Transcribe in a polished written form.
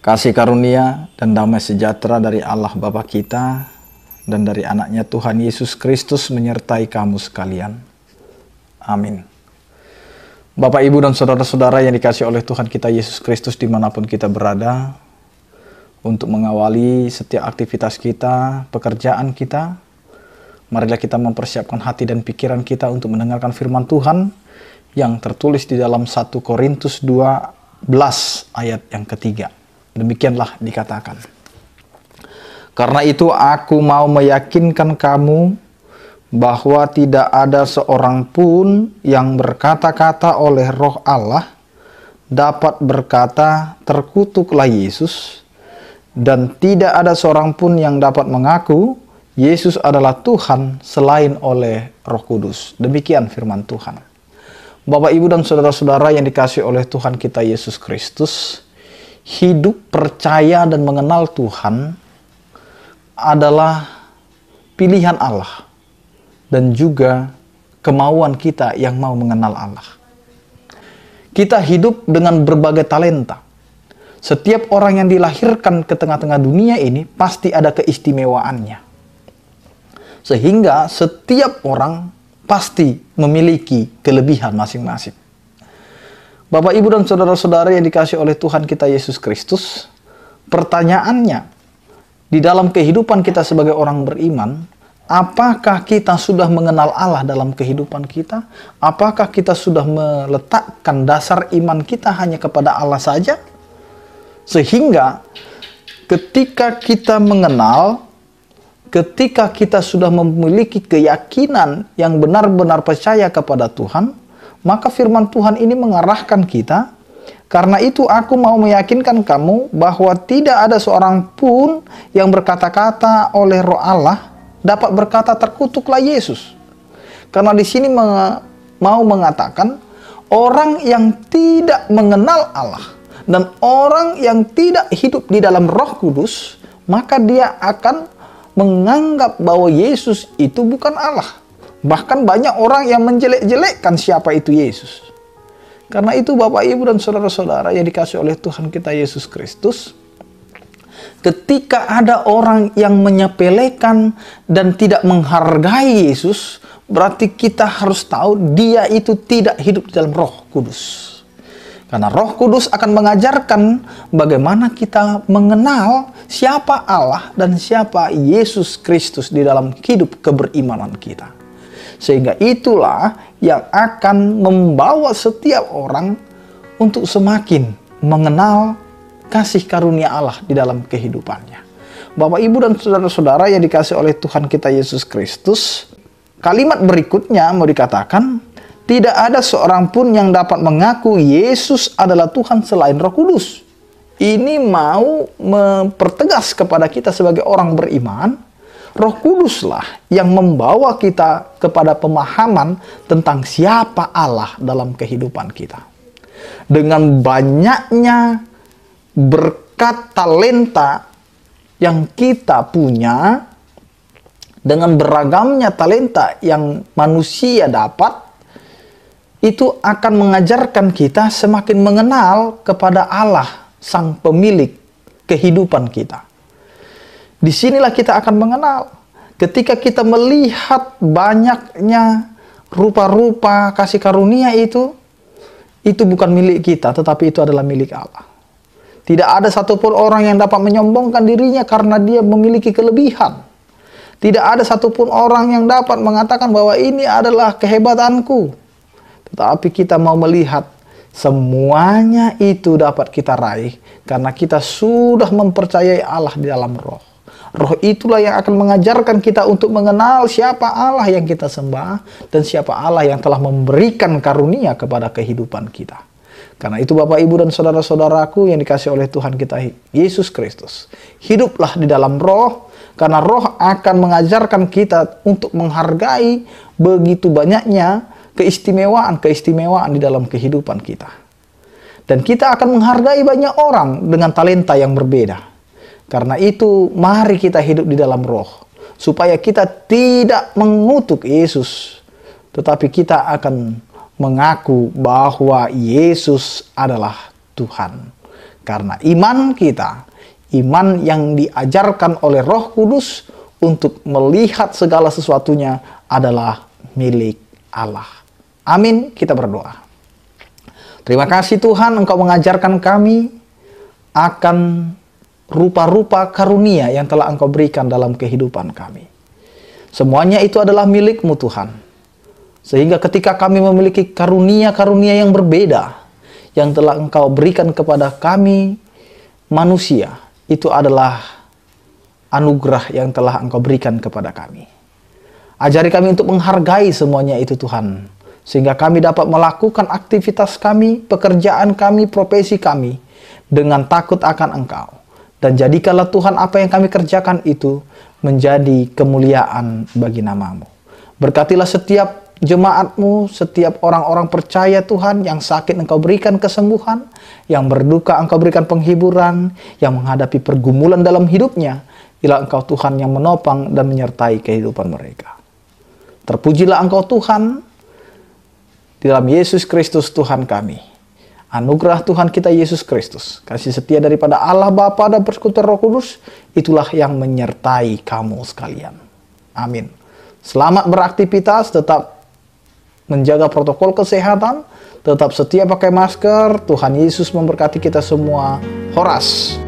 Kasih karunia dan damai sejahtera dari Allah Bapa kita dan dari anaknya Tuhan Yesus Kristus menyertai kamu sekalian. Amin. Bapak, Ibu, dan saudara-saudara yang dikasihi oleh Tuhan kita Yesus Kristus dimanapun kita berada, untuk mengawali setiap aktivitas kita, pekerjaan kita, marilah kita mempersiapkan hati dan pikiran kita untuk mendengarkan firman Tuhan yang tertulis di dalam 1 Korintus 12 ayat yang ketiga. Demikianlah dikatakan. Karena itu aku mau meyakinkan kamu bahwa tidak ada seorang pun yang berkata-kata oleh Roh Allah dapat berkata, terkutuklah Yesus, dan tidak ada seorang pun yang dapat mengaku Yesus adalah Tuhan selain oleh Roh Kudus. Demikian firman Tuhan. Bapak, Ibu, dan saudara-saudara yang dikasihi oleh Tuhan kita Yesus Kristus, hidup percaya dan mengenal Tuhan adalah pilihan Allah dan juga kemauan kita yang mau mengenal Allah. Kita hidup dengan berbagai talenta. Setiap orang yang dilahirkan ke tengah-tengah dunia ini pasti ada keistimewaannya. Sehingga setiap orang pasti memiliki kelebihan masing-masing. Bapak, Ibu, dan saudara-saudara yang dikasihi oleh Tuhan kita Yesus Kristus, pertanyaannya, di dalam kehidupan kita sebagai orang beriman, apakah kita sudah mengenal Allah dalam kehidupan kita? Apakah kita sudah meletakkan dasar iman kita hanya kepada Allah saja? Sehingga ketika kita mengenal, ketika kita sudah memiliki keyakinan yang benar-benar percaya kepada Tuhan, maka firman Tuhan ini mengarahkan kita. Karena itu aku mau meyakinkan kamu bahwa tidak ada seorang pun yang berkata-kata oleh Roh Allah dapat berkata, terkutuklah Yesus. Karena di sini mau mengatakan orang yang tidak mengenal Allah dan orang yang tidak hidup di dalam Roh Kudus, maka dia akan menganggap bahwa Yesus itu bukan Allah. Bahkan banyak orang yang menjelek-jelekkan siapa itu Yesus. Karena itu Bapak, Ibu, dan saudara-saudara yang dikasihi oleh Tuhan kita Yesus Kristus, ketika ada orang yang menyepelekan dan tidak menghargai Yesus, berarti kita harus tahu dia itu tidak hidup di dalam Roh Kudus. Karena Roh Kudus akan mengajarkan bagaimana kita mengenal siapa Allah dan siapa Yesus Kristus di dalam hidup keberimanan kita. Sehingga itulah yang akan membawa setiap orang untuk semakin mengenal kasih karunia Allah di dalam kehidupannya. Bapak, Ibu, dan saudara-saudara yang dikasihi oleh Tuhan kita Yesus Kristus, kalimat berikutnya mau dikatakan, tidak ada seorang pun yang dapat mengaku Yesus adalah Tuhan selain Roh Kudus. Ini mau mempertegas kepada kita sebagai orang beriman, Roh Kuduslah yang membawa kita kepada pemahaman tentang siapa Allah dalam kehidupan kita. Dengan banyaknya berkat talenta yang kita punya, dengan beragamnya talenta yang manusia dapat, itu akan mengajarkan kita semakin mengenal kepada Allah, Sang Pemilik kehidupan kita. Disinilah kita akan mengenal. Ketika kita melihat banyaknya rupa-rupa kasih karunia itu bukan milik kita, tetapi itu adalah milik Allah. Tidak ada satupun orang yang dapat menyombongkan dirinya karena dia memiliki kelebihan. Tidak ada satupun orang yang dapat mengatakan bahwa ini adalah kehebatanku. Tetapi kita mau melihat semuanya itu dapat kita raih karena kita sudah mempercayai Allah di dalam Roh. Roh itulah yang akan mengajarkan kita untuk mengenal siapa Allah yang kita sembah dan siapa Allah yang telah memberikan karunia kepada kehidupan kita. Karena itu Bapak, Ibu, dan saudara-saudaraku yang dikasihi oleh Tuhan kita Yesus Kristus, hiduplah di dalam Roh, karena Roh akan mengajarkan kita untuk menghargai begitu banyaknya keistimewaan-keistimewaan di dalam kehidupan kita. Dan kita akan menghargai banyak orang dengan talenta yang berbeda. Karena itu, mari kita hidup di dalam Roh, supaya kita tidak mengutuk Yesus, tetapi kita akan mengaku bahwa Yesus adalah Tuhan. Karena iman kita, iman yang diajarkan oleh Roh Kudus untuk melihat segala sesuatunya adalah milik Allah. Amin, kita berdoa. Terima kasih Tuhan, Engkau mengajarkan kami akan rupa-rupa karunia yang telah Engkau berikan dalam kehidupan kami. Semuanya itu adalah milik-Mu Tuhan. Sehingga ketika kami memiliki karunia-karunia yang berbeda, yang telah Engkau berikan kepada kami manusia, itu adalah anugerah yang telah Engkau berikan kepada kami. Ajari kami untuk menghargai semuanya itu Tuhan, sehingga kami dapat melakukan aktivitas kami, pekerjaan kami, profesi kami dengan takut akan Engkau. Dan jadikanlah Tuhan apa yang kami kerjakan itu menjadi kemuliaan bagi nama-Mu. Berkatilah setiap jemaat-Mu, setiap orang-orang percaya Tuhan, yang sakit Engkau berikan kesembuhan, yang berduka Engkau berikan penghiburan, yang menghadapi pergumulan dalam hidupnya, bila Engkau Tuhan yang menopang dan menyertai kehidupan mereka. Terpujilah Engkau Tuhan, di dalam Yesus Kristus Tuhan kami. Anugerah Tuhan kita Yesus Kristus, kasih setia daripada Allah Bapa dan persekutuan Roh Kudus, itulah yang menyertai kamu sekalian. Amin. Selamat beraktivitas, tetap menjaga protokol kesehatan, tetap setia pakai masker. Tuhan Yesus memberkati kita semua. Horas.